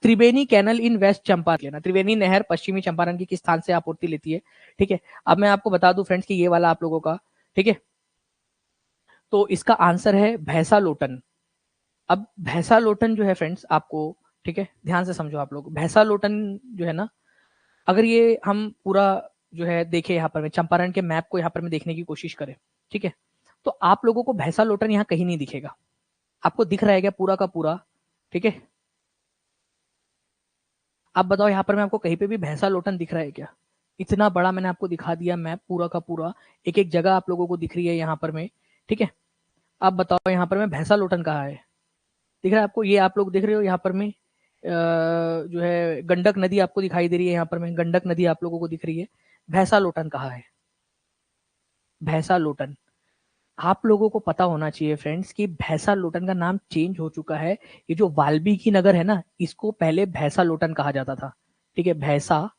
त्रिवेणी canal इन waste Champaran लेना, त्रिवेणी नहर पश्चिमी चंपारण की किस स्थान से आपूर्ति लेती है, ठीक है। अब मैं आपको बता दूं फ्रेंड्स कि ये वाला आप लोगों का, ठीक है, तो इसका आंसर है भैंसा लोटन। अब भैंसा लोटन जो है फ्रेंड्स आपको, ठीक है, ध्यान से समझो आप लोग, भैंसा लोटन जो है ना, अगर ये हम पूरा जो है देखे यहाँ पर में चंपारण के मैप को यहाँ पर में देखने की कोशिश करें, ठीक है, तो आप लोगों को भैंसा लोटन यहाँ कहीं नहीं दिखेगा। आपको दिख रहा है क्या पूरा का पूरा, ठीक है, आप बताओ यहाँ पर में आपको कहीं पे भी भैंसा लोटन दिख रहा है क्या? इतना बड़ा मैंने आपको दिखा दिया मैप पूरा का पूरा, एक एक जगह आप लोगों को दिख रही है यहाँ पर में, ठीक है। आप बताओ यहाँ पर में भैंसा लोटन कहाँ है? दिख रहा है आपको? ये आप लोग देख रहे हो यहाँ पर में जो है गंडक नदी आपको दिखाई दे रही है, यहाँ पर में गंडक नदी आप लोगों को दिख रही है। भैंसा लोटन कहाँ है? भैंसा लोटन, आप लोगों को पता होना चाहिए फ्रेंड्स कि भैंसा लोटन का नाम चेंज हो चुका है। ये जो वाल्मीकि नगर है ना, इसको पहले भैंसा लोटन कहा जाता था, ठीक है, भैंसा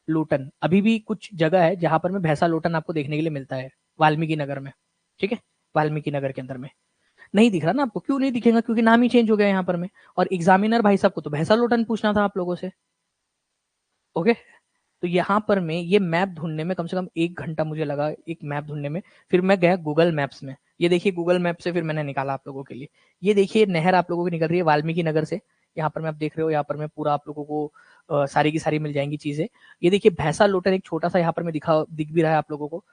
लोटन। अभी भी कुछ जगह है जहां पर में भैंसा लोटन आपको देखने के लिए मिलता है, वाल्मीकि नगर में, ठीक है, वाल्मीकि नगर के अंदर में। नहीं दिख रहा ना आपको? क्यों नहीं दिखेगा? क्योंकि नाम ही चेंज हो गया यहाँ पर में। और एग्जामिनर भाई साहब को तो भैंसा लोटन पूछना था आप लोगों से, ओके। तो यहाँ पर में ये मैप ढूंढने में कम से कम 1 घंटा मुझे लगा, एक मैप ढूंढने में। फिर मैं गया गूगल मैप्स में, ये देखिए गूगल मैप से फिर मैंने निकाला आप लोगों के लिए। ये देखिए नहर आप लोगों की निकल रही है वाल्मीकि नगर से, यहाँ पर में आप देख रहे हो, यहाँ पर में पूरा आप लोगों को सारी की सारी मिल जाएंगी चीजें। ये देखिए भैंसा लोटन एक छोटा सा यहाँ पर में दिख भी रहा है आप लोगों को।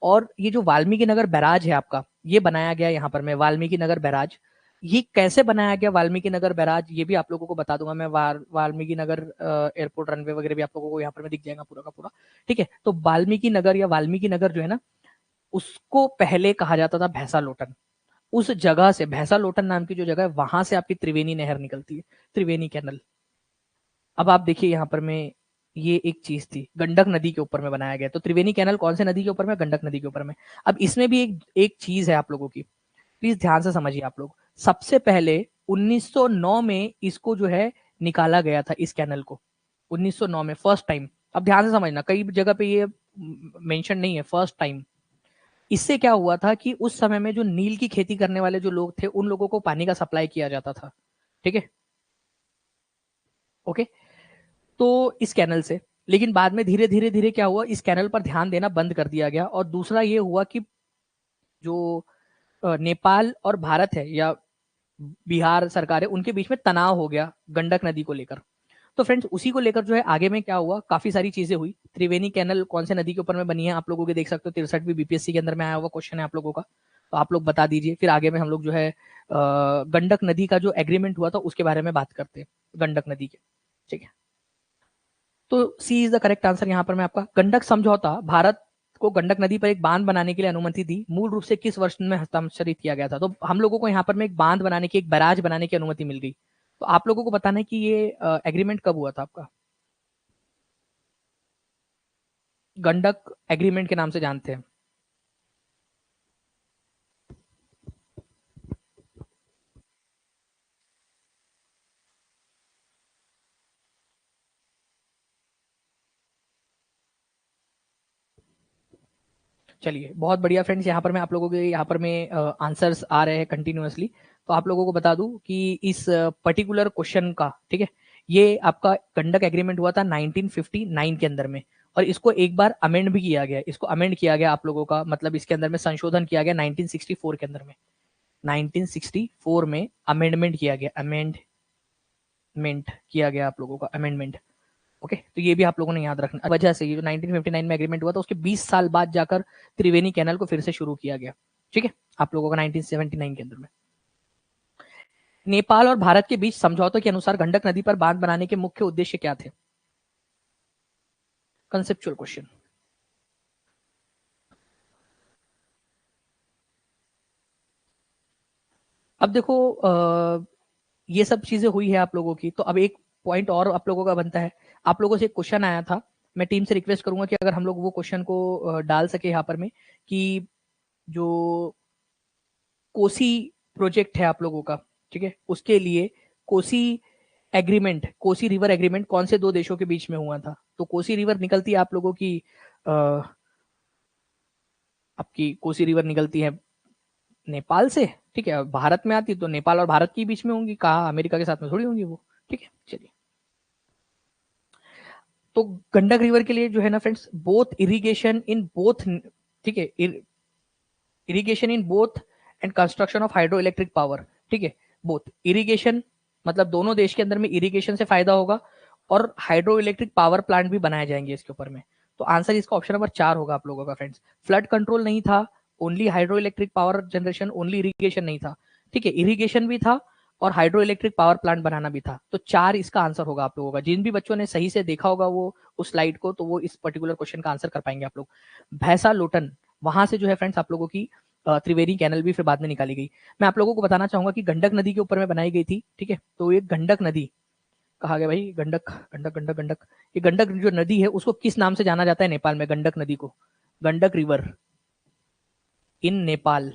और ये जो वाल्मीकि नगर बैराज है आपका, ये बनाया गया यहाँ पर में वाल्मीकि नगर बैराज। ये कैसे बनाया गया वाल्मीकि नगर बैराज, ये भी आप लोगों को बता दूंगा मैं। वाल्मीकि नगर एयरपोर्ट रनवे वगैरह भी आप लोगों को यहाँ पर में दिख जाएगा पूरा का पूरा, ठीक है। तो वाल्मीकि नगर या वाल्मीकि नगर जो है ना, उसको पहले कहा जाता था भैंसा लोटन। उस जगह से, भैंसा लोटन नाम की जो जगह है, वहां से आपकी त्रिवेणी नहर निकलती है, त्रिवेणी कैनल। अब आप देखिए यहाँ पर में, ये एक चीज थी, गंडक नदी के ऊपर में बनाया गया। तो त्रिवेणी कैनल कौन से नदी के ऊपर में? गंडक नदी के ऊपर में। अब इसमें भी एक चीज है आप लोगों की, प्लीज ध्यान से समझिए आप लोग। सबसे पहले 1909 में इसको जो है निकाला गया था, इस कैनल को 1909 में फर्स्ट टाइम। अब ध्यान से समझना, कई जगह पे ये मेंशन नहीं है, फर्स्ट टाइम। इससे क्या हुआ था कि उस समय में जो नील की खेती करने वाले जो लोग थे, उन लोगों को पानी का सप्लाई किया जाता था, ठीक है, ओके। तो इस कैनल से, लेकिन बाद में धीरे धीरे धीरे क्या हुआ, इस कैनल पर ध्यान देना बंद कर दिया गया। और दूसरा ये हुआ कि जो नेपाल और भारत है या बिहार सरकार है, उनके बीच में तनाव हो गया गंडक नदी को लेकर। तो फ्रेंड्स उसी को लेकर जो है आगे में क्या हुआ, काफी सारी चीजें हुई। त्रिवेणी कैनल कौन से नदी के ऊपर में बनी है आप लोगों के देख सकते हो, 63वीं बीपीएससी के अंदर में आया हुआ क्वेश्चन है आप लोगों का, तो आप लोग बता दीजिए। फिर आगे में हम लोग जो है गंडक नदी का जो एग्रीमेंट हुआ था उसके बारे में बात करते हैं, गंडक नदी के, ठीक है। तो सी इज द करेक्ट आंसर। यहाँ पर मैं आपका, गंडक समझौता भारत को गंडक नदी पर एक बांध बनाने के लिए अनुमति दी, मूल रूप से किस वर्ष में हस्ताक्षरित किया गया था? तो हम लोगों को यहाँ पर में एक बांध बनाने की, एक बैराज बनाने की अनुमति मिल गई। तो आप लोगों को बताना है कि ये एग्रीमेंट कब हुआ था आपका? गंडक एग्रीमेंट के नाम से जानते हैं। चलिए बहुत बढ़िया फ्रेंड्स, यहाँ पर मैं आप लोगों के यहाँ पर में आंसर्स आ रहे हैं कंटिन्यूअसली। तो आप लोगों को बता दूं कि इस पर्टिकुलर क्वेश्चन का, ठीक है, ये आपका गंडक एग्रीमेंट हुआ था 1959 के अंदर में। और इसको एक बार अमेंड भी किया गया, इसको अमेंड किया गया आप लोगों का, मतलब इसके अंदर में संशोधन किया गया 1964 के अंदर में। 1964 में अमेंडमेंट किया गया, अमेंडमेंट किया गया आप लोगों का, अमेंडमेंट, ओके। तो ये भी आप लोगों ने याद रखना। वजह से ये जो 1959 में एग्रीमेंट हुआ था, उसके 20 साल बाद जाकर त्रिवेणी कैनाल को फिर से शुरू किया गया, ठीक है, आप लोगों का 1979 के अंदर में। नेपाल और भारत के बीच समझौते के अनुसार गंडक नदी पर बांध बनाने के मुख्य उद्देश्य क्या थे? Conceptual question. अब देखो ये सब चीजें हुई है आप लोगों की, तो अब एक पॉइंट और आप लोगों का बनता है। आप लोगों से एक क्वेश्चन आया था, मैं टीम से रिक्वेस्ट करूंगा कि अगर हम लोग वो क्वेश्चन को डाल सके यहाँ पर में, कि जो कोसी प्रोजेक्ट है आप लोगों का, ठीक है, उसके लिए Kosi agreement, Kosi river agreement कौन से दो देशों के बीच में हुआ था? तो कोसी रिवर निकलती है आप लोगों की आपकी कोसी रिवर निकलती है नेपाल से, ठीक है, भारत में आती तो नेपाल और भारत के बीच में होंगी, कहा अमेरिका के साथ में थोड़ी होंगी वो, ठीक है। चलिए तो गंडक रिवर के लिए जो है ना friends, both irrigation in both, ठीक है, irrigation in both and construction of hydro electric power, ठीक है, बोथ इरिगेशन मतलब दोनों देश के अंदर में इरिगेशन से फायदा होगा और हाइड्रो इलेक्ट्रिक पावर प्लांट भी बनाए जाएंगे इसके ऊपर में। तो आंसर इसका ऑप्शन नंबर 4 होगा आप लोगों का फ्रेंड्स। फ्लड कंट्रोल नहीं था, only hydro electric power generation, only irrigation नहीं था, ठीक है, इरिगेशन भी था और हाइड्रो इलेक्ट्रिक पावर प्लांट बनाना भी था। तो 4 इसका आंसर होगा आप लोगों का। जिन भी बच्चों ने सही से देखा होगा वो उस स्लाइड को, तो वो इस पर्टिकुलर क्वेश्चन का आंसर कर पाएंगे आप लोग। भैंसा लोटन, वहां से जो है फ्रेंड्स आप लोगों की त्रिवेणी कैनल भी फिर बाद में निकाली गई। मैं आप लोगों को बताना चाहूंगा कि गंडक नदी के ऊपर में बनाई गई थी, ठीक है। तो ये गंडक नदी कहा गया भाई, गंडक गंडक गंडक गंडक, ये गंडक जो नदी है उसको किस नाम से जाना जाता है नेपाल में? गंडक नदी को गंडक रिवर इन नेपाल,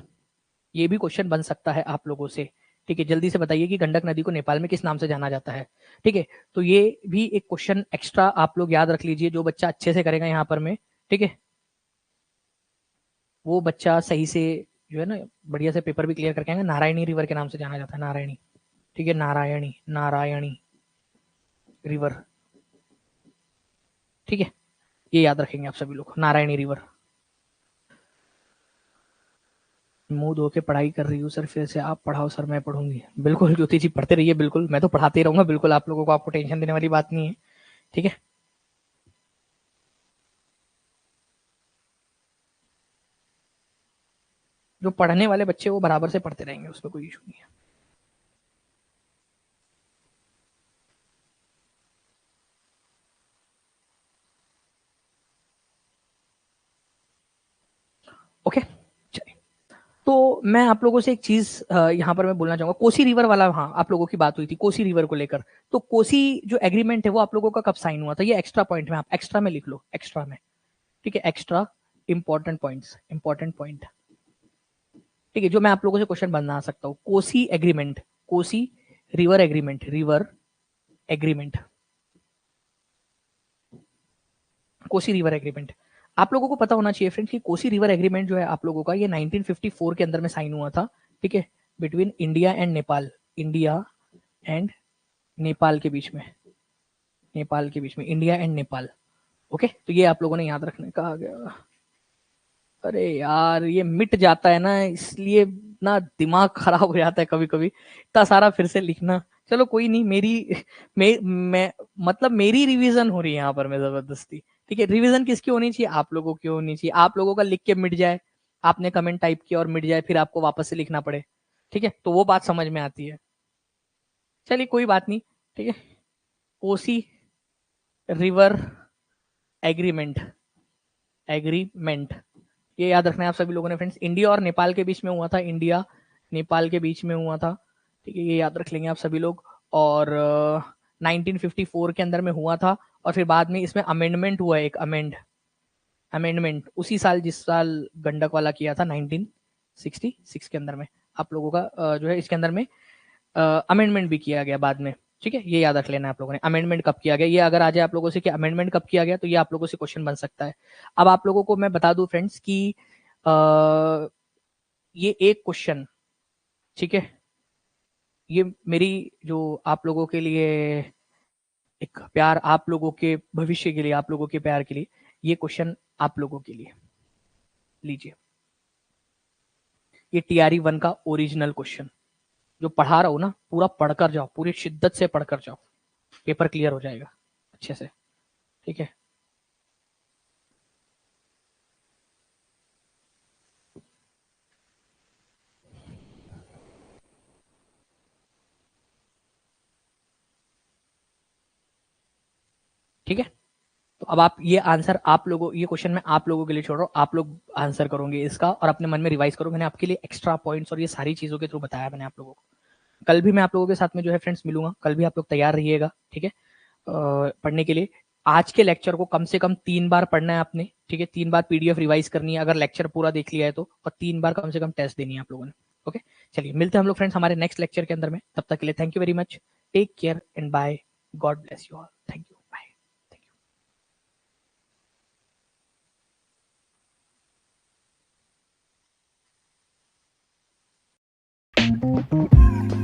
ये भी क्वेश्चन बन सकता है आप लोगों से, ठीक है। जल्दी से बताइए कि गंडक नदी को नेपाल में किस नाम से जाना जाता है, ठीक है। तो ये भी एक क्वेश्चन एक्स्ट्रा आप लोग याद रख लीजिए, जो बच्चा अच्छे से करेगा यहाँ पर में, ठीक है, वो बच्चा सही से जो है ना बढ़िया से पेपर भी क्लियर करके आएंगे। नारायणी रिवर के नाम से जाना जाता है, नारायणी, ठीक है, नारायणी, नारायणी रिवर, ठीक है, ये याद रखेंगे आप सभी लोग, नारायणी रिवर। मुंह धो के पढ़ाई कर रही हूँ सर, फिर से आप पढ़ाओ सर, मैं पढ़ूंगी। बिल्कुल ज्योति जी, पढ़ते रहिए, बिल्कुल मैं तो पढ़ाते ही रहूंगा, बिल्कुल आप लोगों को, आपको टेंशन देने वाली बात नहीं है, ठीक है। जो पढ़ने वाले बच्चे वो बराबर से पढ़ते रहेंगे, उसमें कोई इशू नहीं है। ओके, चलिए। तो मैं आप लोगों से एक चीज यहाँ पर मैं बोलना चाहूंगा, कोसी रिवर वाला, हाँ आप लोगों की बात हुई थी कोसी रिवर को लेकर। तो कोसी जो एग्रीमेंट है वो आप लोगों का कब साइन हुआ था? ये एक्स्ट्रा पॉइंट में, आप एक्स्ट्रा में लिख लो, एक्स्ट्रा में, ठीक है, extra important points, important point, ठीक है, जो मैं आप लोगों से क्वेश्चन बना सकता हूँ। Kosi agreement, Kosi river agreement, river agreement, Kosi river agreement, आप लोगों को पता होना चाहिए फ्रेंड्स कि कोसी रिवर एग्रीमेंट जो है आप लोगों का, ये 1954 के अंदर में साइन हुआ था, ठीक है, between India and Nepal, India and Nepal के बीच में, नेपाल के बीच में, इंडिया एंड नेपाल, ओके। तो ये आप लोगों ने याद रखने कहा गया। अरे यार ये मिट जाता है ना, इसलिए ना दिमाग खराब हो जाता है कभी कभी, इतना सारा फिर से लिखना। चलो कोई नहीं, मैं मतलब मेरी रिवीजन हो रही है यहाँ पर मैं जबरदस्ती, ठीक है। रिवीजन किसकी होनी चाहिए? आप लोगों की होनी चाहिए। आप लोगों का लिख के मिट जाए, आपने कमेंट टाइप किया और मिट जाए, फिर आपको वापस से लिखना पड़े, ठीक है, तो वो बात समझ में आती है। चलिए कोई बात नहीं, ठीक है। कोसी रिवर एग्रीमेंट, एग्रीमेंट, ये याद रखना है आप सभी लोगों ने फ्रेंड्स। इंडिया और नेपाल के बीच में हुआ था, इंडिया नेपाल के बीच में हुआ था, ठीक है, ये याद रख लेंगे आप सभी लोग। और 1954 के अंदर में हुआ था, और फिर बाद में इसमें अमेंडमेंट हुआ, एक अमेंडमेंट उसी साल जिस साल गंडक वाला किया था, 1966 के अंदर में आप लोगों का जो है इसके अंदर में अमेंडमेंट भी किया गया बाद में, ठीक है। ये याद रख लेना आप लोगों ने, अमेंडमेंट कब किया गया। ये अगर आ जाए आप लोगों से कि अमेंडमेंट कब किया गया, तो ये आप लोगों से क्वेश्चन बन सकता है। अब आप लोगों को मैं बता दूं फ्रेंड्स कि ये एक क्वेश्चन, ठीक है, ये मेरी जो आप लोगों के लिए एक प्यार, आप लोगों के भविष्य के लिए, आप लोगों के प्यार के लिए, ये क्वेश्चन आप लोगों के लिए लीजिए। ये टीआरई 1 का ओरिजिनल क्वेश्चन जो पढ़ा रहा हूं ना, पूरा पढ़कर जाओ, पूरी शिद्दत से पढ़कर जाओ, पेपर क्लियर हो जाएगा अच्छे से, ठीक है। ठीक है, तो अब आप ये आंसर, आप लोगों, ये क्वेश्चन मैं आप लोगों के लिए छोड़ रहा हूँ, आप लोग आंसर करोगे इसका और अपने मन में रिवाइज करो। मैंने आपके लिए एक्स्ट्रा पॉइंट्स और ये सारी चीजों के थ्रू बताया मैंने आप लोगों को। कल भी मैं आप लोगों के साथ में जो है फ्रेंड्स मिलूंगा, कल भी आप लोग तैयार रहिएगा, ठीक है, पढ़ने के लिए। आज के लेक्चर को कम से कम 3 बार पढ़ना है आपने, ठीक है, 3 बार पीडीएफ रिवाइज करनी है अगर लेक्चर पूरा देख लिया है तो, और 3 बार कम से कम टेस्ट देनी है आप लोगों ने, ओके। चलिए मिलते हैं हम लोग फ्रेंड्स हमारे नेक्स्ट लेक्चर के अंदर में, तब तक के लिए thank you very much, take care and bye, God bless you all, thank you, bye. Thank you.